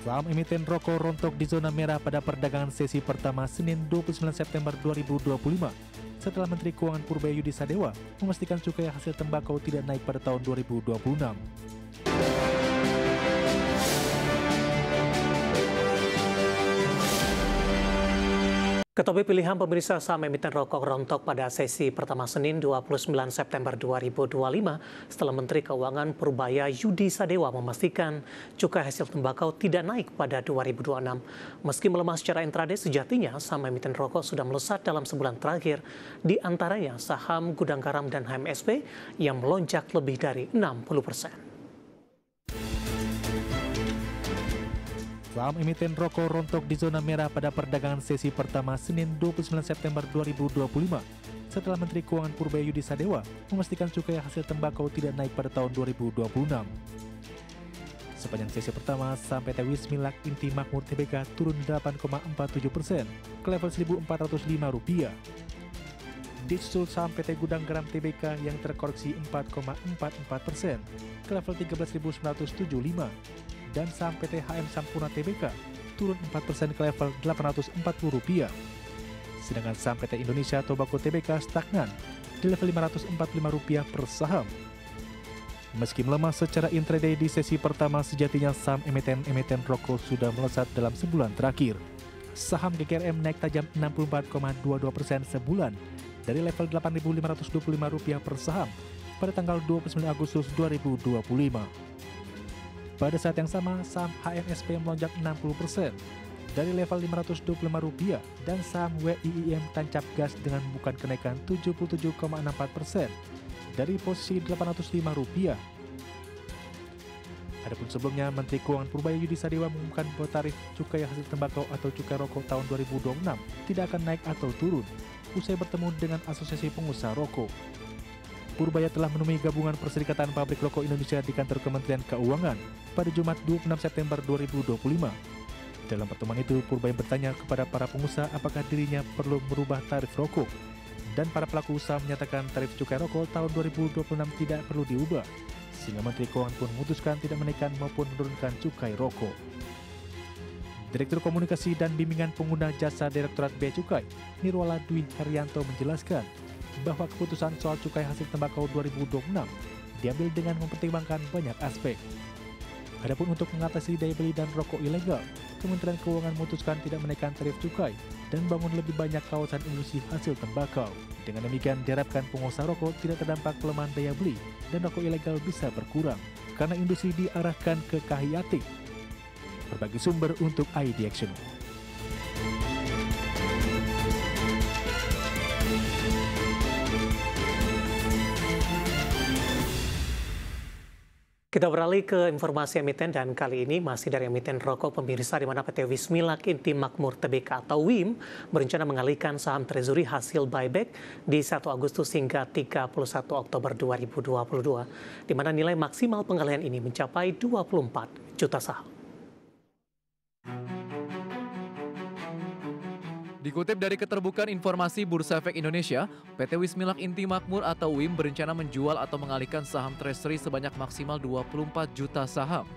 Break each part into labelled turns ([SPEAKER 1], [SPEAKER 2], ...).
[SPEAKER 1] Saham emiten rokok rontok di zona merah pada perdagangan sesi pertama Senin 29 September 2025 setelah Menteri Keuangan Purbaya Yudisadewa memastikan cukai hasil tembakau tidak naik pada tahun 2026.
[SPEAKER 2] Ketua pilihan pemirsa saham emiten rokok rontok pada sesi pertama Senin 29 September 2025 setelah Menteri Keuangan Purbaya Yudisadewa memastikan cukai hasil tembakau tidak naik pada 2026. Meski melemah secara intraday, sejatinya saham emiten rokok sudah melesat dalam sebulan terakhir, di antaranya saham Gudang Garam dan HMSP yang melonjak lebih dari 60%.
[SPEAKER 1] Saham emiten rokok rontok di zona merah pada perdagangan sesi pertama Senin 29 September 2025 setelah Menteri Keuangan Purbaya Yudisadewa memastikan cukai hasil tembakau tidak naik pada tahun 2026. Sepanjang sesi pertama, saham PT Wismilak Inti Makmur Tbk turun 8,47% ke level Rp1.405. Disusul saham PT Gudang Garam Tbk yang terkoreksi 4,44% ke level Rp13.975. Dan saham PT HM Sampurna Tbk turun 4% ke level Rp840. Sedangkan saham PT Indonesia Tobacco Tbk stagnan di level Rp545 per saham. Meski melemah secara intraday di sesi pertama, sejatinya saham emiten rokok sudah melesat dalam sebulan terakhir. Saham GGRM naik tajam 64,22% sebulan dari level Rp8.525 per saham pada tanggal 29 Agustus 2025. Pada saat yang sama, saham HMSP melonjak 60% dari level Rp525 dan saham WIIM tancap gas dengan membuka kenaikan 77,64% dari posisi Rp805. Adapun sebelumnya, Menteri Keuangan Purbaya Yudisadewa mengumumkan bahwa tarif cukai hasil tembakau atau cukai rokok tahun 2026 tidak akan naik atau turun usai bertemu dengan Asosiasi Pengusaha Rokok. Purbaya telah menemui Gabungan Perserikatan Pabrik Rokok Indonesia di kantor Kementerian Keuangan pada Jumat 26 September 2025. Dalam pertemuan itu, Purbaya bertanya kepada para pengusaha apakah dirinya perlu merubah tarif rokok. Dan para pelaku usaha menyatakan tarif cukai rokok tahun 2026 tidak perlu diubah, sehingga Menteri Keuangan pun memutuskan tidak menaikkan maupun menurunkan cukai rokok. Direktur Komunikasi dan Bimbingan Pengguna Jasa Direktorat Bea Cukai, Nirwala Dwi Haryanto menjelaskan bahwa keputusan soal cukai hasil tembakau 2026 diambil dengan mempertimbangkan banyak aspek. Adapun untuk mengatasi daya beli dan rokok ilegal, Kementerian Keuangan memutuskan tidak menaikkan tarif cukai dan bangun lebih banyak kawasan industri hasil tembakau. Dengan demikian diharapkan pengusaha rokok tidak terdampak pelemahan daya beli dan rokok ilegal bisa berkurang karena industri diarahkan ke KHIAT. Berbagai sumber untuk ID Action.
[SPEAKER 2] Kita beralih ke informasi emiten dan kali ini masih dari emiten rokok pemirsa di mana PT Wismilak Inti Makmur Tbk atau WIM berencana mengalihkan saham treasury hasil buyback di 1 Agustus hingga 31 Oktober 2022 di mana nilai maksimal pengalihan ini mencapai 24 juta saham.
[SPEAKER 3] Dikutip dari Keterbukaan Informasi Bursa Efek Indonesia, PT Wismilak Inti Makmur atau WIM berencana menjual atau mengalihkan saham treasury sebanyak maksimal 24 juta saham.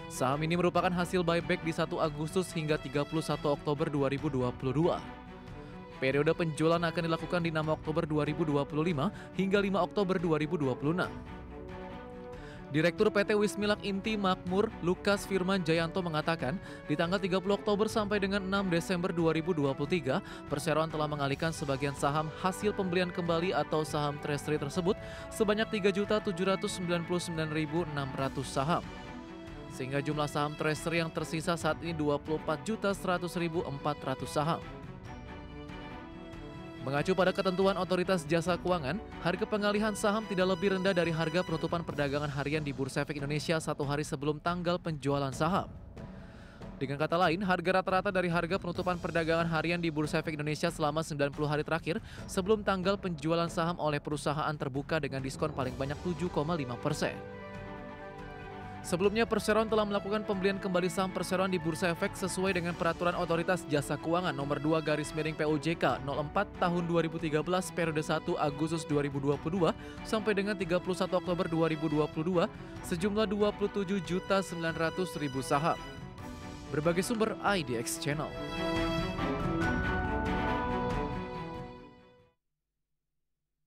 [SPEAKER 3] Saham ini merupakan hasil buyback di 1 Agustus hingga 31 Oktober 2022. Periode penjualan akan dilakukan di 6 Oktober 2025 hingga 5 Oktober 2026. Direktur PT Wismilak Inti Makmur, Lukas Firman Jayanto mengatakan, di tanggal 30 Oktober sampai dengan 6 Desember 2023, perseroan telah mengalihkan sebagian saham hasil pembelian kembali atau saham treasury tersebut sebanyak 3.799.600 saham. Sehingga jumlah saham treasury yang tersisa saat ini 24.100.400 saham. Mengacu pada ketentuan Otoritas Jasa Keuangan, harga pengalihan saham tidak lebih rendah dari harga penutupan perdagangan harian di Bursa Efek Indonesia 1 hari sebelum tanggal penjualan saham. Dengan kata lain, harga rata-rata dari harga penutupan perdagangan harian di Bursa Efek Indonesia selama 90 hari terakhir sebelum tanggal penjualan saham oleh perusahaan terbuka dengan diskon paling banyak 7,5%. Sebelumnya, perseroan telah melakukan pembelian kembali saham perseroan di Bursa Efek sesuai dengan Peraturan Otoritas Jasa Keuangan Nomor 2/POJK 04 Tahun 2013 periode 1 Agustus 2022 sampai dengan 31 Oktober 2022 sejumlah 27.900.000 saham. Berbagai sumber IDX Channel.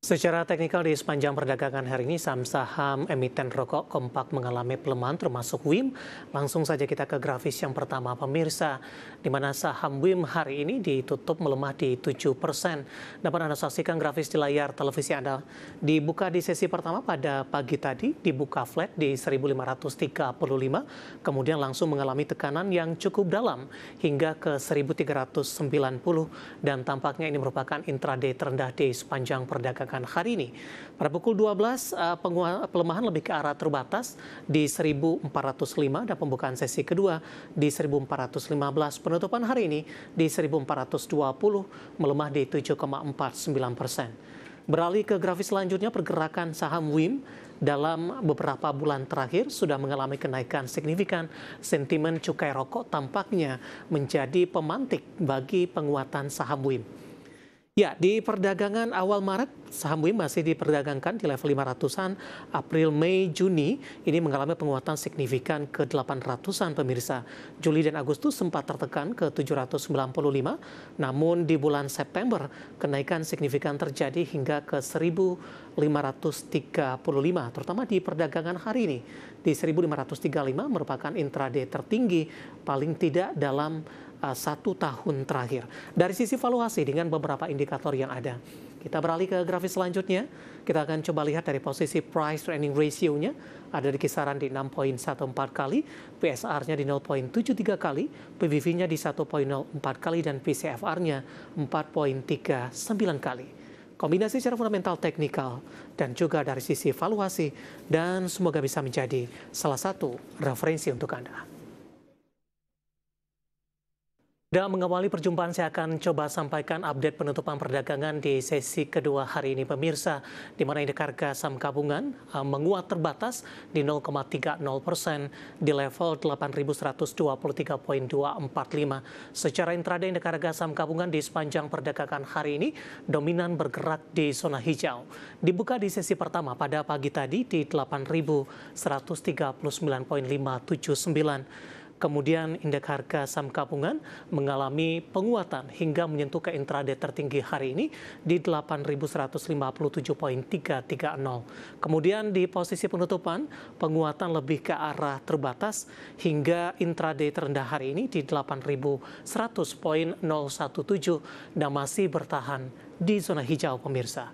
[SPEAKER 2] Secara teknikal di sepanjang perdagangan hari ini saham emiten rokok kompak mengalami pelemahan termasuk WIM. Langsung saja kita ke grafis yang pertama pemirsa, di mana saham WIM hari ini ditutup melemah di 7%. Dapat Anda saksikan grafis di layar televisi Anda. Dibuka di sesi pertama pada pagi tadi, dibuka flat di 1535, kemudian langsung mengalami tekanan yang cukup dalam hingga ke 1390 dan tampaknya ini merupakan intraday terendah di sepanjang perdagangan hari ini. Pada pukul 12, pelemahan lebih ke arah terbatas di 1405 dan pembukaan sesi kedua di 1415. Penutupan hari ini di 1420 melemah di 7,49%. Beralih ke grafis selanjutnya, pergerakan saham WIM dalam beberapa bulan terakhir sudah mengalami kenaikan signifikan. Sentimen cukai rokok tampaknya menjadi pemantik bagi penguatan saham WIM. Ya, di perdagangan awal Maret, saham WIM masih diperdagangkan di level 500-an. April, Mei, Juni ini mengalami penguatan signifikan ke 800-an pemirsa. Juli dan Agustus sempat tertekan ke 795, namun di bulan September kenaikan signifikan terjadi hingga ke 1535, terutama di perdagangan hari ini. Di 1535 merupakan intraday tertinggi paling tidak dalam 1 tahun terakhir. Dari sisi valuasi dengan beberapa indikator yang ada. Kita beralih ke grafis selanjutnya. Kita akan coba lihat dari posisi price to earning ratio-nya ada di kisaran di 6,14 kali, PSR-nya di 0,73 kali, PBV-nya di 1,04 kali dan PCFR-nya 4,39 kali. Kombinasi secara fundamental teknikal dan juga dari sisi valuasi dan semoga bisa menjadi salah satu referensi untuk Anda. Dan mengawali perjumpaan saya akan coba sampaikan update penutupan perdagangan di sesi kedua hari ini pemirsa, di mana indeks harga saham gabungan menguat terbatas di 0,30% di level 8.123,245. Secara intraday indeks harga saham gabungan di sepanjang perdagangan hari ini dominan bergerak di zona hijau. Dibuka di sesi pertama pada pagi tadi di 8.139,579. Kemudian indeks harga saham gabungan mengalami penguatan hingga menyentuh ke intraday tertinggi hari ini di 8.157,330. Kemudian di posisi penutupan penguatan lebih ke arah terbatas hingga intraday terendah hari ini di 8.100,017 dan masih bertahan di zona hijau pemirsa.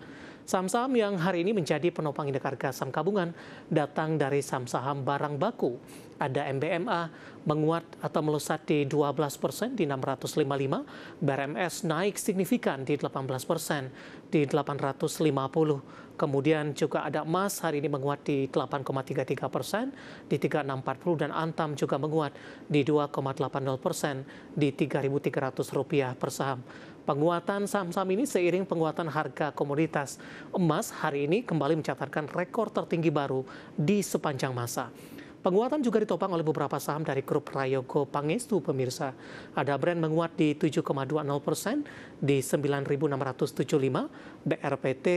[SPEAKER 2] Saham-saham yang hari ini menjadi penopang indeks harga saham gabungan datang dari saham-saham barang baku. Ada MBMA menguat atau melesat di 12% di 655, BRMS naik signifikan di 18% di 850. Kemudian juga ada emas hari ini menguat di 8,33% di 3640 dan Antam juga menguat di 2,80% di Rp3.300 per saham. Penguatan saham-saham ini seiring penguatan harga komoditas. Emas hari ini kembali mencatatkan rekor tertinggi baru di sepanjang masa. Penguatan juga ditopang oleh beberapa saham dari grup Prayogo Pangestu pemirsa. Ada Brand menguat di 7,20% di 9.675, BRPT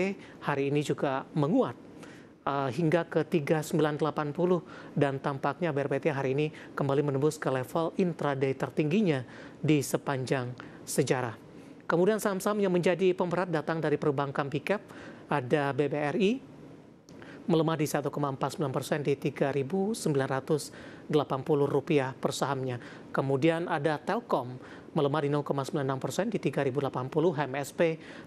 [SPEAKER 2] hari ini juga menguat hingga ke 3980 dan tampaknya BRPT hari ini kembali menembus ke level intraday tertingginya di sepanjang sejarah. Kemudian saham-saham yang menjadi pemberat datang dari perbankan big cap, ada BBRI melemah di 1,49% di Rp3.980 per sahamnya. Kemudian ada Telkom melemah di 0,96% di Rp3.080, HMSP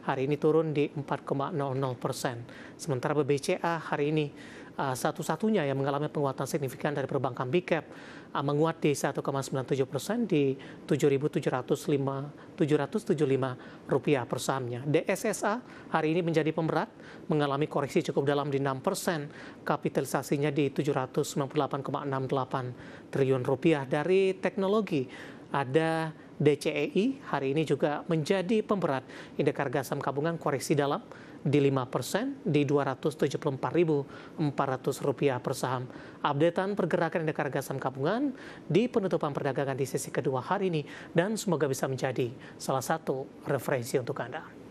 [SPEAKER 2] hari ini turun di 4,00%. Sementara BBCA hari ini satu-satunya yang mengalami penguatan signifikan dari perbankan big cap menguat di 1,97% di Rp7.775 per sahamnya. DSSA hari ini menjadi pemberat, mengalami koreksi cukup dalam di 6%, kapitalisasinya di Rp798,68 triliun. Dari teknologi ada DCEI hari ini juga menjadi pemberat, indeks harga saham gabungan koreksi dalam di 5% di Rp274.400 per saham. Updatean pergerakan indeks harga saham gabungan di penutupan perdagangan di sesi kedua hari ini dan semoga bisa menjadi salah satu referensi untuk Anda.